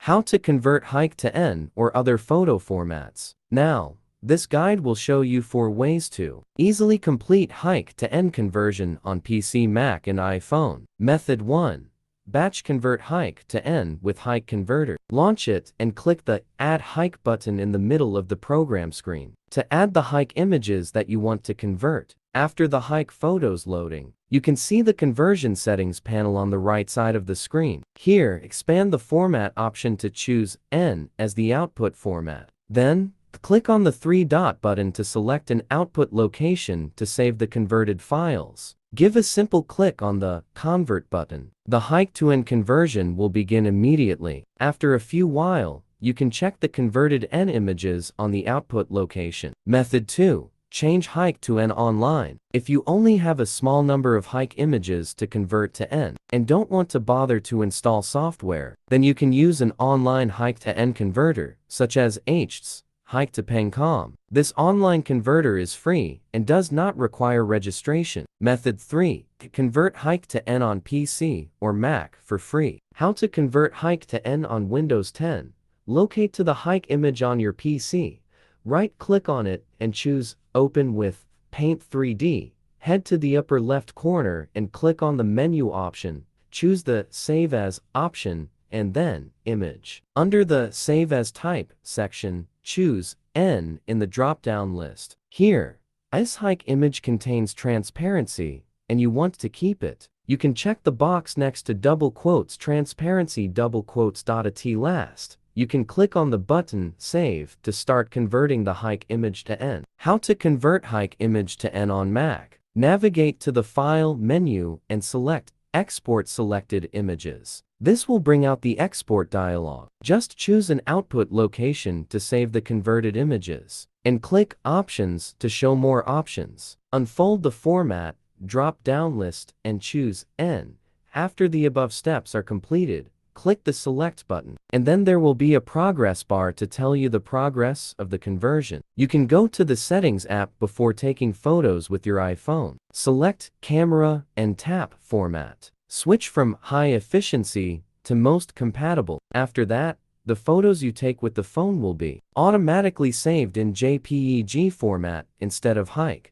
How to convert HEIC to N or other photo formats. Now, this guide will show you 4 ways to easily complete HEIC to N conversion on PC, Mac, and iPhone. Method 1. Batch convert HEIC to N with HEIC converter. Launch it and click the Add HEIC button in the middle of the program screen to add the HEIC images that you want to convert. After the HEIC photos loading, you can see the conversion settings panel on the right side of the screen. Here, expand the format option to choose N as the output format. Then, click on the 3-dot button to select an output location to save the converted files. Give a simple click on the Convert button. The HEIC to N conversion will begin immediately. After a few while, you can check the converted N images on the output location. Method 2. Change HEIC to N online. If you only have a small number of HEIC images to convert to N and don't want to bother to install software, then you can use an online HEIC to N converter, such as HEIC's HEIC to PNG. This online converter is free and does not require registration. Method 3. Convert HEIC to N on PC or Mac for free. How to convert HEIC to N on Windows 10. Locate to the HEIC image on your PC. Right-click on it and choose Open with Paint 3D. Head to the upper left corner and click on the menu option. Choose the Save As option and then Image. Under the Save As Type section, choose N in the drop-down list. Here, this HEIC image contains transparency and you want to keep it. You can check the box next to double quotes transparency double quotes .at last. You can click on the button Save to start converting the HEIC image to N. How to convert HEIC image to N on Mac. Navigate to the File menu and select Export selected images. This will bring out the export dialog. Just choose an output location to save the converted images, and click Options to show more options. Unfold the format drop-down list and choose N. After the above steps are completed, click the Select button, and then there will be a progress bar to tell you the progress of the conversion. You can go to the Settings app before taking photos with your iPhone. Select Camera and tap Format. Switch from High Efficiency to Most Compatible. After that, the photos you take with the phone will be automatically saved in JPEG format instead of HEIC.